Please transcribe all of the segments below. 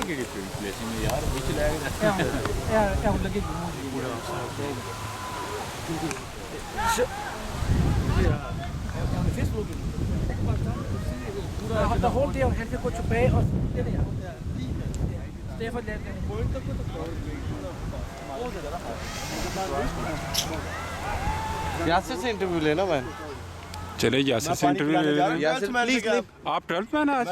ਕਿਹੜੀ ਪਲੇਸਿੰਗ ਯਾਰ ਵਿੱਚ ਲੈ ਕੇ ਇਹ ਲੱਗੇ ਪੂਰਾ Facebook the whole day had to go to pay or stay for that Yasir से इंटरव्यू लेना मैं चले यासिर से इंटरव्यू ले लें। यासिर प्लीज आप 12th मैन आज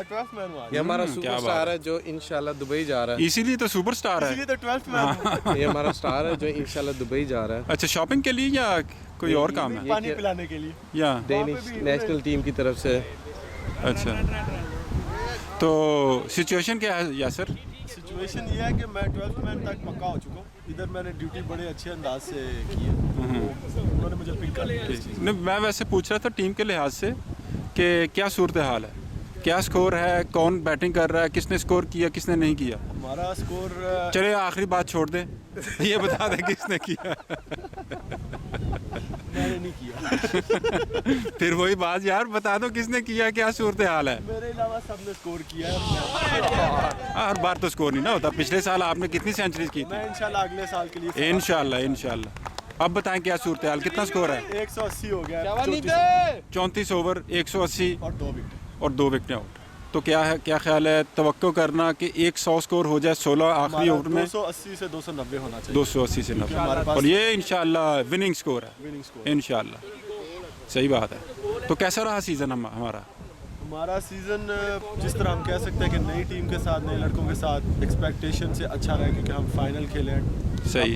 ये हमारा सुपरस्टार है जो इंशाल्लाह दुबई जा रहा है इसीलिए तो सुपरस्टार है तो 12th मैन ये हमारा स्टार है जो इंशाल्लाह दुबई जा रहा है अच्छा शॉपिंग के लिए या कोई और काम है पानी पिलाने के लिए या डेनिश नेशनल टीम की तरफ से अच्छा तो सिचुएशन क्या है यासिर सिचुएशन ये है कि मैं 12th मैन तक पक्का हो चुका हूँ इधर मैंने ड्यूटी बड़े अच्छे अंदाज से की है उन्होंने मुझे पिक कर लिया नहीं मैं वैसे पूछ रहा था टीम के लिहाज से कि क्या सूरत हाल है क्या स्कोर है कौन बैटिंग कर रहा है किसने स्कोर किया किसने नहीं किया हमारा स्कोर चले आखिरी बात छोड़ दें ये बता दें किसने किया मैंने नहीं किया फिर वही बात यार बता दो किसने किया क्या सूरत हाल है मेरे अलावा सबने स्कोर किया है हर बार तो स्कोर नहीं ना होता पिछले साल आपने कितनी सेंचुरीज की मैं इंशाल्लाह अगले साल के लिए थी इंशाल्लाह अब बताएं क्या सूरत हाल कितना स्कोर है 180 हो गया 34 ओवर 180 और 2 विकेट और 2 विकेटें आउट तो क्या है क्या ख्याल है तवक्को करना कि 100 स्कोर हो जाए 16 आखिरी ओवर में 280 से 290 होना चाहिए 280 से 90 और ये इंशाल्लाह विनिंग स्कोर है विनिंग स्कोर इंशाल्लाह सही बात है तो कैसा रहा सीज़न हमारा हमारा सीज़न जिस तरह हम कह सकते हैं कि नई टीम के साथ नए लड़कों के साथ एक्सपेक्टेशन से अच्छा रहा क्योंकि हम फाइनल खेले हैं सही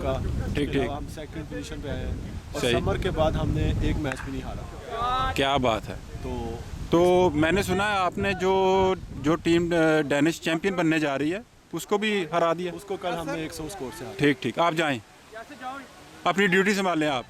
ठीक हम सेकंड पोजीशन पे आए हैं और सही। समर के बाद हमने एक मैच भी नहीं हारा क्या बात है तो मैंने सुना है आपने जो टीम डेनिश चैंपियन बनने जा रही है उसको भी हरा दिया उसको कल हमने 100 स्कोर से हारा ठीक आप जाएं अपनी ड्यूटी संभालें आप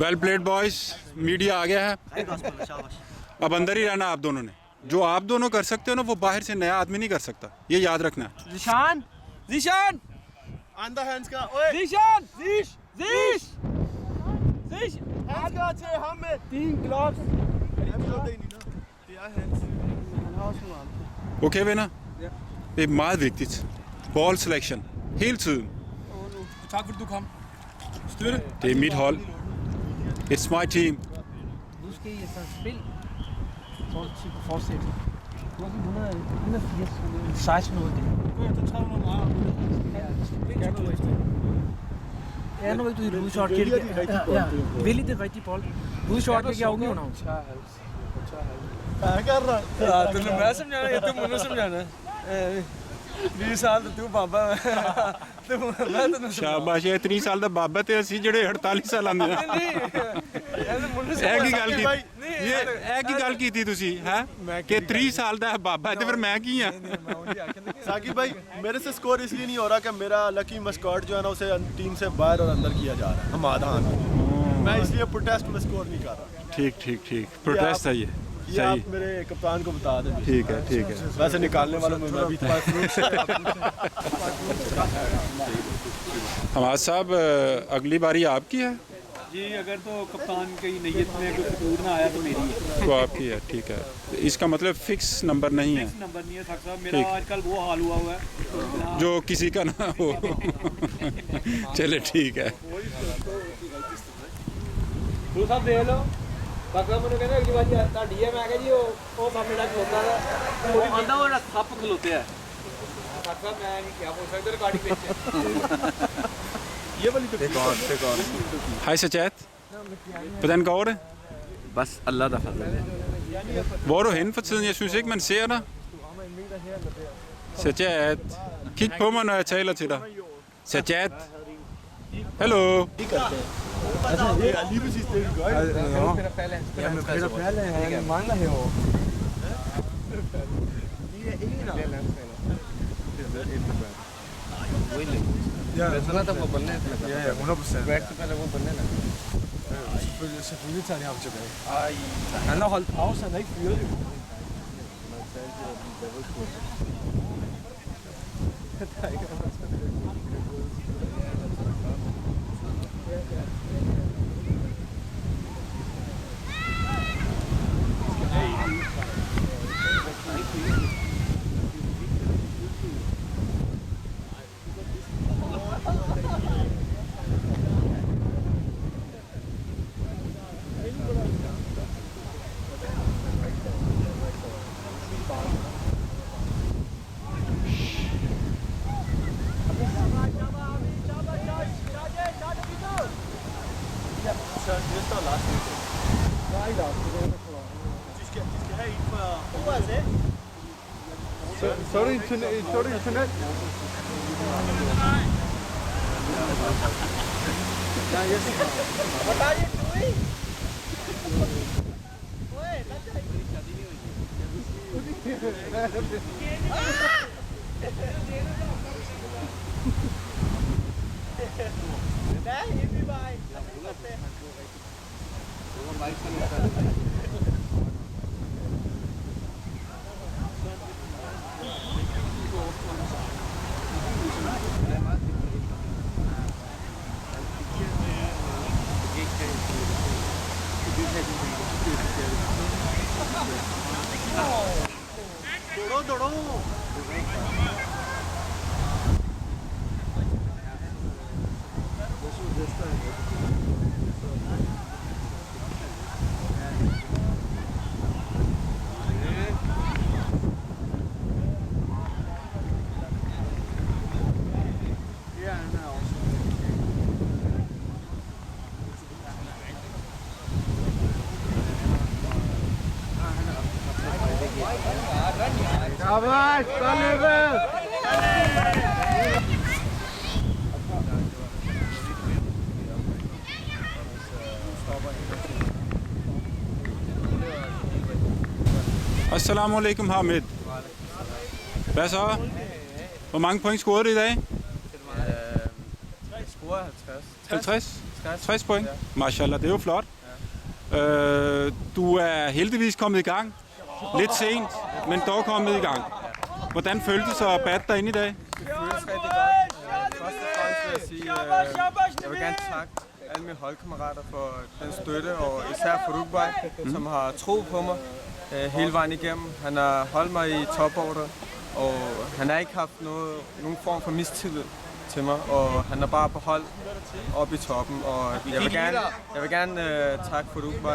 वेल प्लेड बॉयज मीडिया आ गया है अब अंदर ही रहना आप दोनों ने जो आप दोनों कर सकते हो ना वो बाहर से नया आदमी नहीं कर सकता ये याद रखना Zishan An der Hands का ओए Zishan Zish Hands का अच्छे हम में 3 gloves Ja Hands okay venner det er meget vigtigt ball selection hele tiden Tak fordi du kom Støtte det er mit hold it's my team Nu skal I altså spil Fortsæt Du har 180 16 minutter Du tager nogle meget Ja, nu er du i udshot Ja, vældig det rigtige bold Udshot det giver unge क्या कर रहा है तूने मैं समझाना या तू मुझे समझाना 20 साल तो तू बाबा तू मैं तो ਸ਼ਾਬਾਸ਼ ਇਹ 30 ਸਾਲ ਦਾ ਬਾਬਾ ਤੇ ਅਸੀਂ ਜਿਹੜੇ 48 ਸਾਲਾਂ ਦੇ ਇਹ ਕੀ ਗੱਲ ਕੀਤੀ ਇਹ ਕੀ ਗੱਲ ਕੀਤੀ ਤੁਸੀਂ ਹੈ ਕਿ 30 ਸਾਲ ਦਾ ਬਾਬਾ ਹੈ ਤੇ ਫਿਰ ਮੈਂ ਕੀ ਆ साकिब भाई मेरे से स्कोर इसलिए नहीं हो रहा कि मेरा लकी मस्कॉट जो है ना उसे टीम से बाहर और अंदर किया जा रहा है हम आधा मैं इसलिए प्रोटेस्ट में स्कोर नहीं कर रहा ठीक प्रोटेस्ट है ये आप मेरे कप्तान को बता दें ठीक है वैसे निकालने वालों में मैं भी था हमाद साहब अगली बारी आपकी है जी अगर तो कप्तान की नीयत में कोई कसूर ना आया तो मेरी है तो आपकी है ठीक है इसका मतलब फिक्स नंबर नहीं है नंबर नहीं है साहब साहब मेरा आजकल वो हाल हुआ हुआ है जो किसी का ना हो चले ठीक है ਗੁਰੂ ਸਾਹਿਬ ਦੇਖ ਲਓ ਬਾਕਾ ਮੈਨੂੰ ਕਹਿੰਦਾ ਅਗਲੀ ਵਾਰੀ ਤੁਹਾਡੀ ਹੈ ਮੈਂ ਕਿਹਾ ਜੀ ਉਹ ਮਾਮੇ ਦਾ ਖਲੋਤਾ ਦਾ ਉਹ ਆਂਦਾ ਉਹ ਸੱਪ ਖਲੋਤੇ ਆ ਬਾਕਾ ਮੈਂ ਨਹੀਂ ਕਿਹਾ ਪੁੱਛ ਸਕਦਾ ਰਿਕਾਰਡਿੰਗ ਵਿੱਚ ये वाली तो हाय सचेत hvordan går det बस अल्लाह दा फजल hvor er du henne for tiden jeg synes ikke man ser dig Sajjad kig på mig når jeg taler til dig Sajjad hallo Det er lige præcis det, vi gør. Jamen, Peter Palle, han mangler herovre. Ja, 100%. Selvfølgelig tager de ham tilbage. Han har holdt pause, han har ikke fyret det. Så er det internet. Assalamu alaikum, Hamid. Hvad så? Hvor mange point scorede du i dag? Jeg scorer 50. 50? 60 point? Mashallah, det er jo flot. Du er heldigvis kommet i gang. Lidt sent, men dog kommet i gang. Hvordan føltes det så at batte dig ind i dag? Det føles rigtig godt. Først og fremmest vil jeg sige, jeg vil gerne takke alle mine holdkammerater for den støtte, og især for Rugby, som har troet på mig hele vejen igennem. Han har holdt mig i toporder, og han har ikke haft nogen form for mistillid til mig, og han har bare beholdt op i toppen. Og jeg vil gerne takke for Rugby,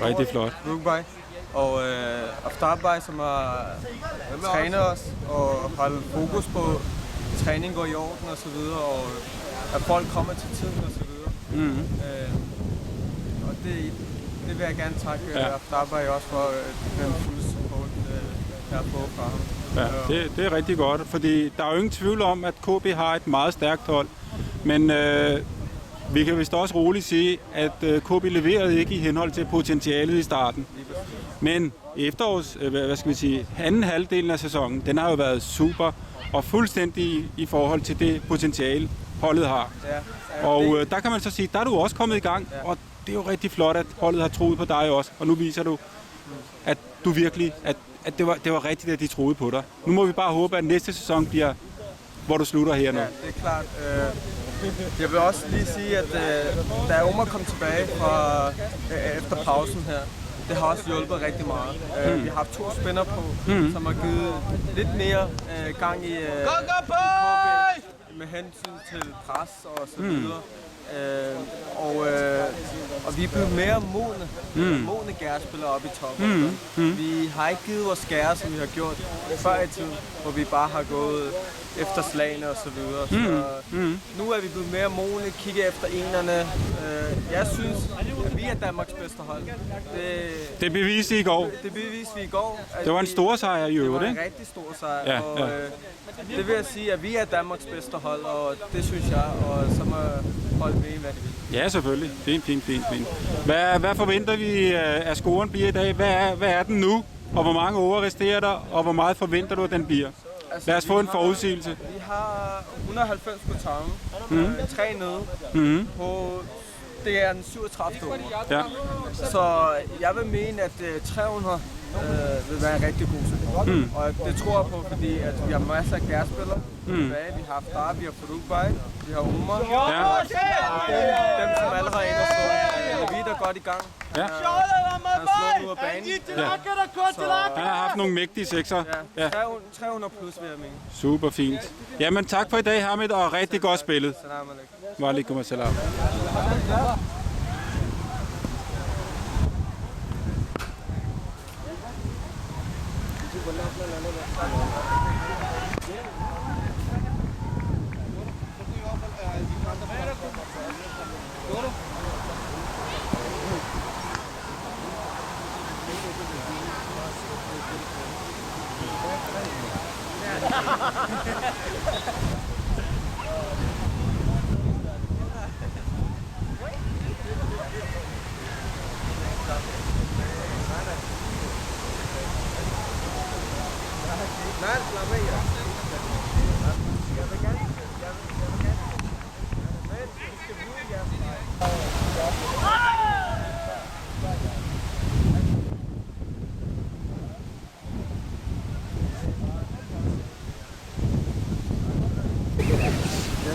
rigtig flot. Rugby. Og Aftabai, som har trænet os og holdt fokus på træning går i orden og så videre, og at folk kommer til tiden og så videre. Og det vil jeg gerne takke Aftabai også for den fulde support, jeg har fået fra ham. Ja, det er rigtig godt, fordi der er jo ingen tvivl om, at KB har et meget stærkt hold, men vi kan vist også roligt sige, at KB leverede ikke i henhold til potentialet i starten. Men efterårs, anden halvdelen af sæsonen, den har jo været super og fuldstændig i forhold til det potentiale, holdet har. Og der kan man så sige, der er du også kommet i gang, og det er jo rigtig flot, at holdet har troet på dig også. Og nu viser du, at du virkelig, at det var rigtigt, at de troede på dig. Nu må vi bare håbe, at næste sæson bliver, hvor du slutter her nu. Ja, det er klart. Jeg vil også lige sige, at da Omar kom tilbage efter pausen her, det har også hjulpet rigtig meget. Vi har haft 2 spillere på, som har givet lidt mere gang i med hensyn til pres og så videre. Og vi er blevet mere modne gærespillere oppe i toppen. Vi har ikke givet vores gære, som vi har gjort før i tiden, hvor vi bare har gået efter slagene og så videre. Så nu er vi blevet mere modne, kigge efter enerne. Jeg synes, at vi er Danmarks bedste hold. Det beviste I går. Det beviste vi i går. Det var en stor sejr i øvrigt, ikke? Det var en rigtig stor sejr. Ja, og det vil jeg sige, at vi er Danmarks bedste hold, og det synes jeg. Og så må folk ved, hvad de vil. Ja, selvfølgelig. Fint. Hvad forventer vi, at scoren bliver i dag? Hvad er den nu? Og hvor mange over resterer der? Og hvor meget forventer du, at den bliver? Altså, Lad os få en forudsigelse. Vi har 190 på tangen, 3 nede. Det er den 37. år. Ja. Så jeg vil mene, at 300 vil være en rigtig god sæson. Og det tror jeg på, fordi at vi har masser af kærespillere tilbage. Vi har Aftar, vi har Farukbay, vi har Umar. Ja. Dem, som allerede er inde og stå. David er godt i gang. Ja. Han slår ud af banen. Han har haft nogle mægtige sekser. Ja. 300 plus, vil jeg mene. Super fint. Jamen tak for i dag, Hamid, og rigtig godt spillet. Salam alaikum. Wa alaikum assalam.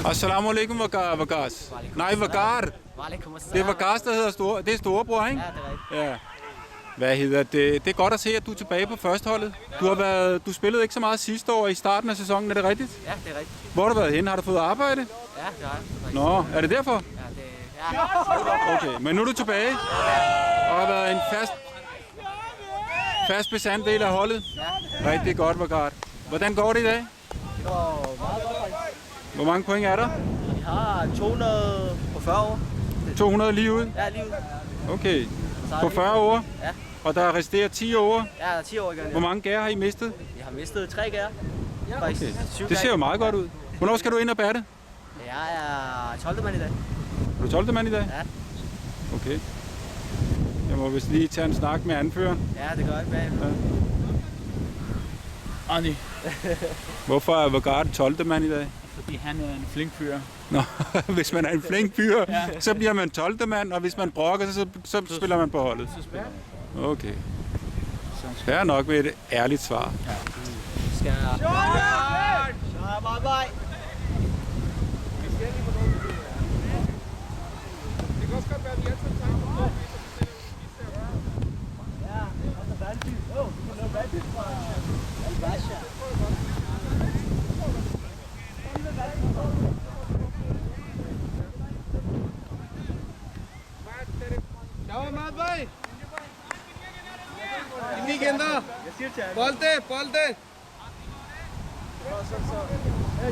Assalamu alaikum, Vagas. Nej, Vagar. Det er Vagas, der hedder store. Det er storebror, ikke? Ja, det er rigtigt. Ja. Hvad hedder det? Det er godt at se, at du er tilbage på førsteholdet. Du spillede ikke så meget sidste år i starten af sæsonen, er det rigtigt? Ja, det er rigtigt. Hvor har du været henne? Har du fået arbejde? Ja, det er rigtigt. Nå, er det derfor? Ja, det er... Ja. Okay, men nu er du tilbage og har været en fast bestanddel af holdet. Ja. Rigtig godt, Vagar. Hvordan går det i dag? Det går meget godt, faktisk. Hvor mange point er der? Vi har 200 på 40 år. 200 lige ud? Ja, lige ud. Okay. På 40 år? Ja. Og der resterer 10 år? Ja, der er 10 år igen. Hvor mange gær har I mistet? Vi har mistet 3 gær. Okay. Det ser jo meget godt ud. Hvornår skal du ind og batte? Jeg er 12. mand i dag. Er du 12. mand i dag? Ja. Okay. Jeg må vist lige tage en snak med anføreren. Ja, det gør jeg bag. Ja. Arne, Hvorfor er Vagard 12. mand i dag? fordi han er en flink fyr. Nå, hvis man er en flink fyr, Ja. så bliver man 12. mand, og hvis man brokker, så spiller man på holdet. Så spiller han. Okay. Det er nok ved et ærligt svar. Skal jeg... Bye. Ciao, Ahmad bhai. Inni genda. Bolte.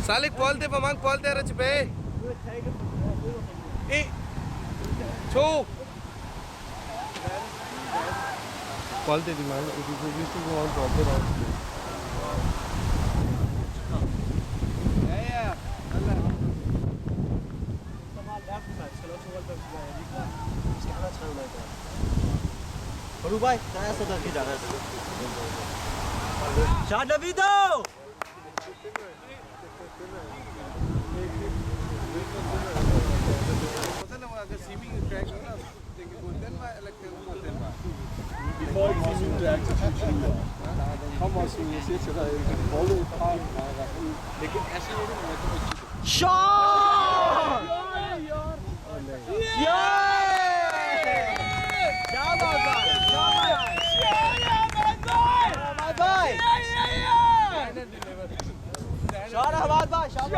Salik bolte, hvor mange bolde er der tilbage? 1, 2. Bolde, de mangler. Du kan vise, hvor mange bolde der er tilbage. Ja. Allah. Farukbay, saya sudah tidak ada. Shot Davido! Vi får ikke lige nu, det er til 20. Kom også, jeg siger til dig, boldet fra. Shot! Shot Ahmad bhai, shot.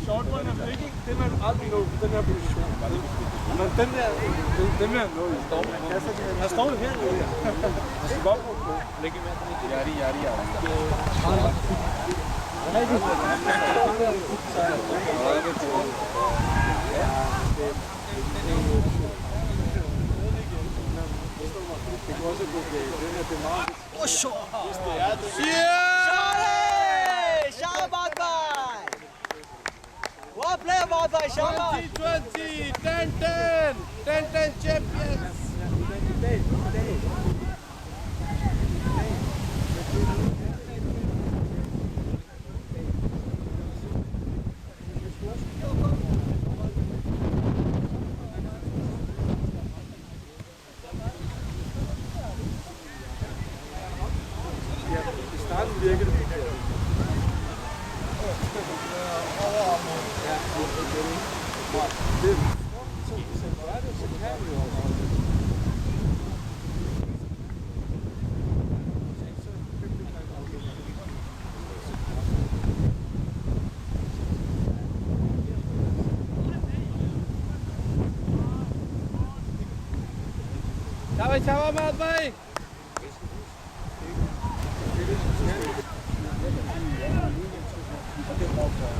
Short one er ikke, den er aldrig nået på den her position. Men den der er nået i stormen. Han står jo her. Han skal godt på. Læg i med. Yari. Det kan også gå den her, det er meget Shabash bhai. One player bhai. Shabash. 2020, 10-10 champions. Chào bạn ơi.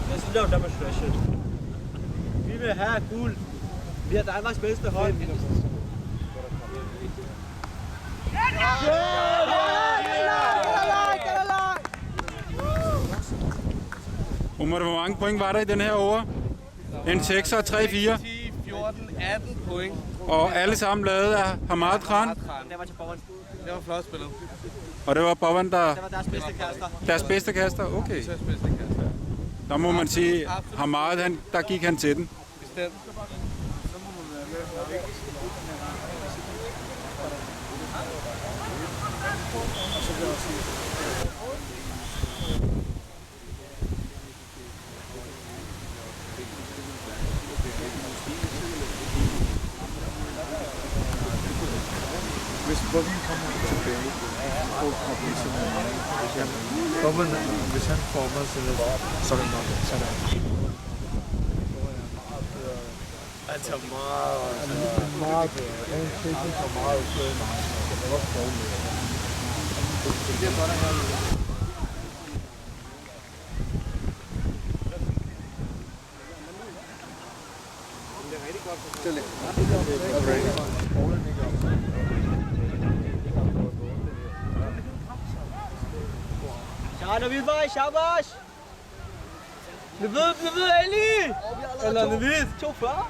Lad os lave demonstration. Vi vil have guld. Vi er Danmarks bedste hold. Hvor mange point var der i den her over? En 6'er og 3-4. 10, 14, 18 point. Og alle sammen lavet af Hamad Khan. Det var til Bowen. Det var flot spillet. Og det var Bowen, der... Det var deres bedste kaster. Deres bedste kaster? Okay. Det var bedste kaster. Der må man sige, Hamad, der gik han til den. Bestemt. Hvis Bowen kommer tilbage, Bowen, hvis han former sig lidt, så er det nok. Han tager meget bedre. Han tager meget bedre. Det er også dårligt. Det er godt at have det. Navid bhai, shabash. Navid Ali. Eller Navid. 42.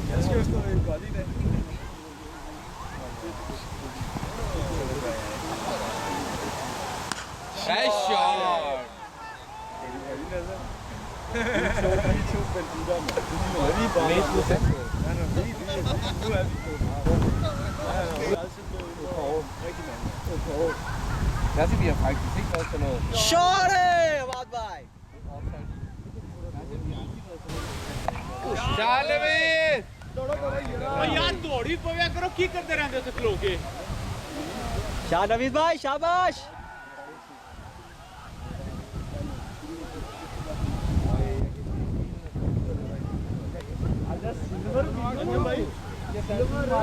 Jeg skal jo stå i godt i dag. Nice shot! Jeg synes, vi har faktisk ikke været sådan noget. Shorty! Hamad bhai. Chal Navid! और यार दौड़ी पवे करो की करते रहंदे हो खलो के Shah Navid bhai, shabash.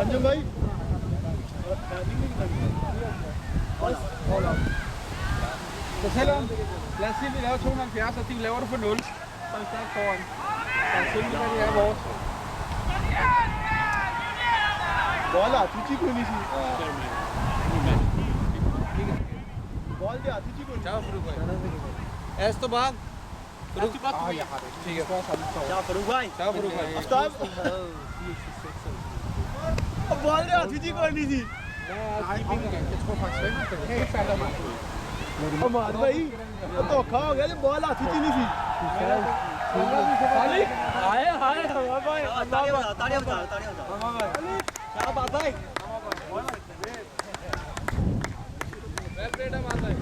Anjum भाई Så selvom, lad os sige, at vi laver 270, og de laver det for 0, så er vi stærkt foran. Så simpelthen, det er vores. बोला तुझी कोई नहीं थी बॉल दिया तुझी कोई Ciao Farooq bhai. Esteban. Farooq bhai. Jeg har det. ठीक है. Ciao Farooq bhai. Ciao Farooq bhai. Stop. Ball दिया तुझी कोई नहीं थी Jeg tror faktisk ikke, at det kan falde mig. Hammad भाई तो खा हो गया जो बॉल आती थी नहीं थी हाय हाय हमाद भाई तालियां बजा हमाद भाई शाबाश भाई Well played Hamad bhai.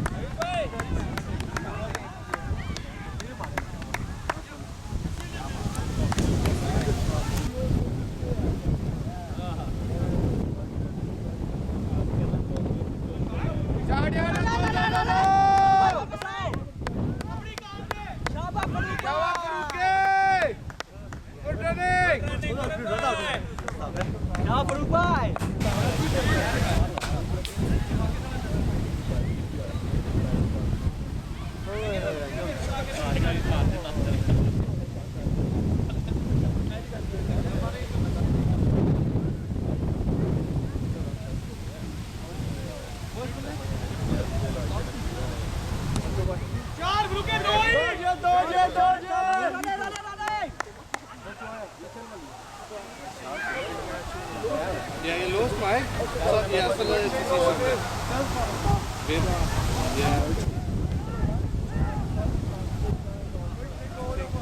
Ciao Farooq bhai. Ja, jeg låste mig, ikke? Så lavede jeg præcis sådan der. Fedt. Ja.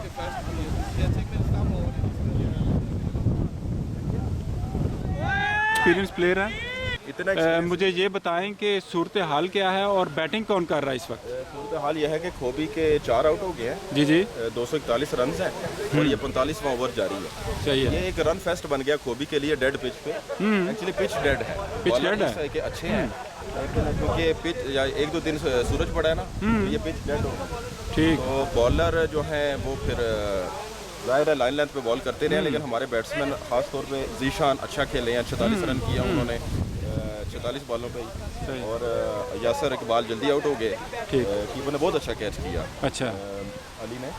Det første, jeg tænkte med det samme over det. Experience player है। मुझे ये बताएं कि सूरत हाल क्या है और बैटिंग कौन कर रहा है इस वक्त? सूरत हाल यह है कि खोबी के 4 आउट हो गए हैं। जी जी 241 रन हैं और ये 45वां ओवर जारी है। सही है। ये एक रन फेस्ट बन गया खोबी के लिए डेड पिच पे। एक्चुअली पिच डेड है। पिच डेड है कि अच्छे हैं क्योंकि पिच या 1-2 दिन सूरज पड़ा है ना, तो ये पिच डेड हो गया। ठीक। तो बॉलर जो है वो फिर जाहिर है लाइन लेंथ पे बॉल करते रहे, लेकिन हमारे बैट्समैन खास तौर पे जीशान अच्छा खेले हैं। 46 रन किया उन्होंने 46 बॉलों पे ही, और यासर इकबाल जल्दी आउट हो गए। कीपर ने बहुत अच्छा कैच किया, अच्छा अली ने।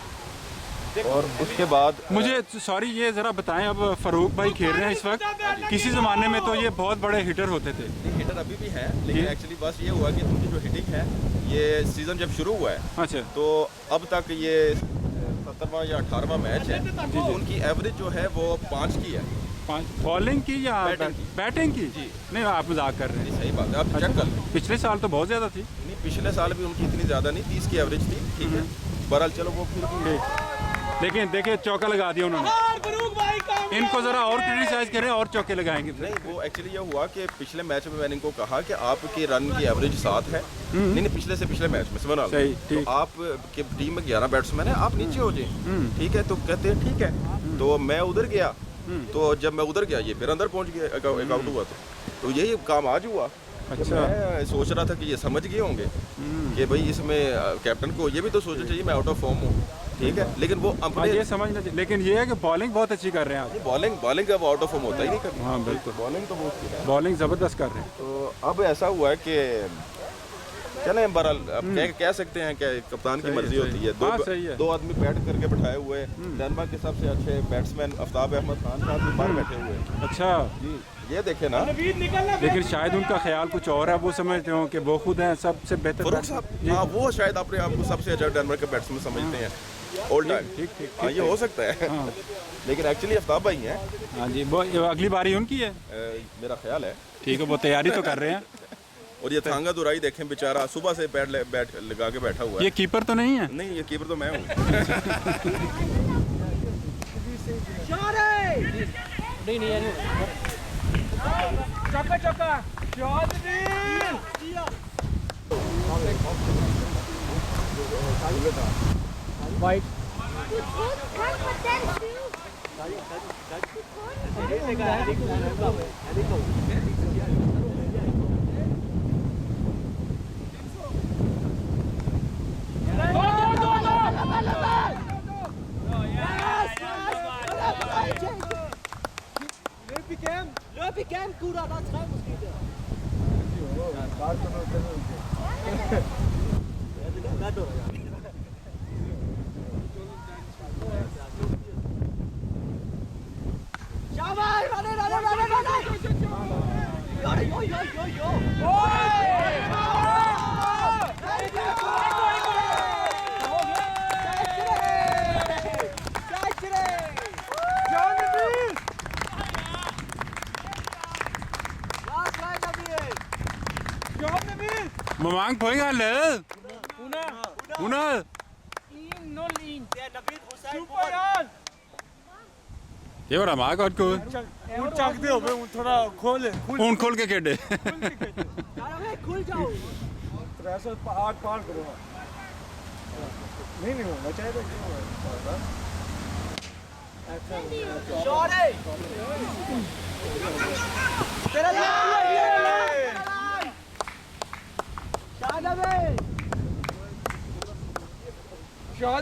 और उसके बाद मुझे सॉरी ये ज़रा बताएं, अब फ़ारूक भाई खेल रहे हैं इस वक्त, किसी ज़माने में तो ये बहुत बड़े हिटर होते थे। हिटर अभी भी हैं, लेकिन एक्चुअली बस ये हुआ कि उनकी जो हिटिंग है, ये सीज़न जब शुरू हुआ है अच्छा तो अब तक ये 17वां या 18वां मैच है। उनकी एवरेज जो है वो 5 की है। बॉलिंग की या बैटिंग की? जी नहीं, आप मजाक कर रहे हैं। सही बात है, आप चेक कर लें। पिछले साल तो बहुत ज़्यादा थी। नहीं, पिछले साल भी उनकी इतनी ज़्यादा नहीं, 30 की एवरेज थी। ठीक है, बहरहाल चलो वो फिर भी लेकिन देखिए चौका लगा दिया उन्होंने। इनको ज़रा और क्रिटिसाइज करें और चौके लगाएंगे। नहीं, वो एक्चुअली ये हुआ कि पिछले मैच में मैंने इनको कहा कि आपकी रन की एवरेज 7 है। नहीं, पिछले से पिछले मैच में समझ सही, तो आप के टीम में 11 बैट्समैन है, आप नीचे हो जाए। ठीक है, तो कहते हैं ठीक है। तो मैं उधर गया, तो जब मैं उधर गया ये फिर अंदर पहुंच गया, एक आउट हुआ। तो यही काम आज हुआ। अच्छा, मैं सोच रहा था कि ये समझ गए होंगे कि भाई इसमें कैप्टन को ये भी तो सोचना चाहिए मैं आउट ऑफ फॉर्म हूँ। ठीक है, लेकिन वो ये समझना चाहिए। लेकिन ये है कि बॉलिंग बहुत अच्छी कर रहे हैं आज। बॉलिंग का आउट ऑफ फॉर्म होता ही नहीं कभी। हाँ बिल्कुल, बॉलिंग तो बहुत बॉलिंग ज़बरदस्त कर रहे हैं। तो अब ऐसा हुआ है कि चले बहरहाल अब कह सकते हैं कि कप्तान की मर्जी होती है। दो आदमी बैट करके बिठाए हुए, डेनमार्क के सबसे अच्छे बैट्समैन आफ्ताब अहमद खान साहब भी बाहर बैठे हुए। अच्छा जी, ये देखे ना। लेकिन शायद उनका ख्याल कुछ और है, वो समझते हो कि वो खुद हैं सबसे बेहतर। फरूक साहब, हाँ, वो शायद अपने आप को सबसे अच्छा डेनमार्क के बैट्समैन समझते हैं ऑल टाइम। ठीक, हाँ, ये हो सकता है। लेकिन एक्चुअली आफ्ताब भाई हैं। हाँ जी, वो अगली बारी उनकी है मेरा ख्याल है। ठीक है, वो तैयारी तो कर रहे हैं। और ये थांगा दुराई देखें, बेचारा सुबह से बैट लगा के बैठा हुआ है। ये कीपर तो नहीं है? नहीं, ये कीपर तो मैं हूँ। White Løb igen, gutter, der er 3 måske der. Shabaj, run it. Jo. Hvor mange point har han lavet? 100. 1-0-1. Det var da meget godt gået. Hun खुल के खेले। खुल जाओ।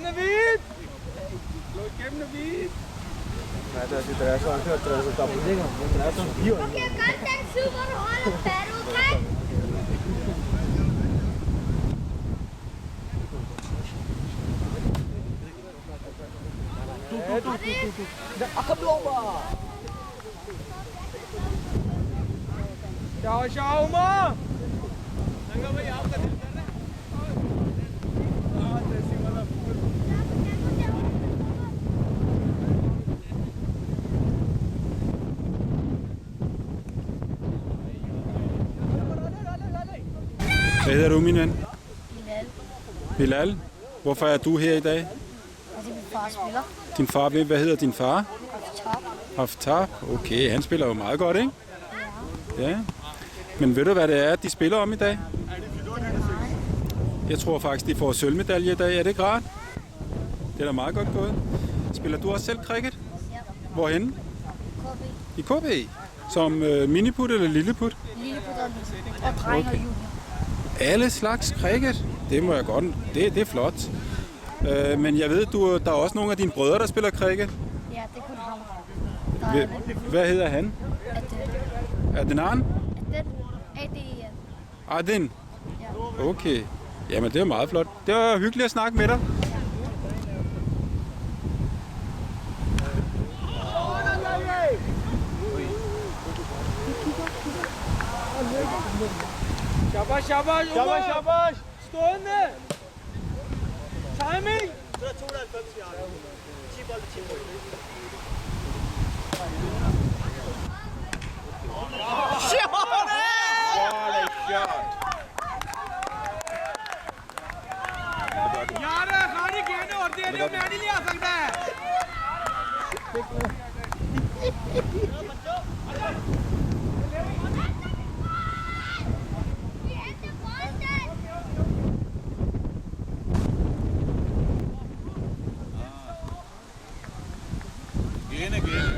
Navid! Okay, ganz super Rolle, Peruke. Ciao, Uma! Hvad hedder du, min ven? Bilal. Bilal. Hvorfor er du her i dag? Altså min far spiller. Din far, hvad hedder din far? Top. Haftar. Okay, han spiller jo meget godt, ikke? Ja. Men ved du, hvad det er, de spiller om i dag? Jeg tror faktisk, de får sølvmedalje i dag. Er det ikke rart? Det er da meget godt gået. Spiller du også selv cricket? Ja. Hvorhenne? KB. I KB? Som miniput eller lilleput? Lilleput og dreng og junior. Alle slags cricket? Det må jeg godt. Det er flot. Men jeg ved, der er også nogle af dine brødre, der spiller cricket. Ja, det kunne ham. Der er Hvad hedder han? Adnan? ADN. Adin? Ja. Okay. Jamen, det er meget flot. Det var hyggeligt at snakke med dig. Shabash, shabash, shabash, shabash. Stående. Timing. यार खाली गेंद और दे दे मैं नहीं आ सकता है Gene.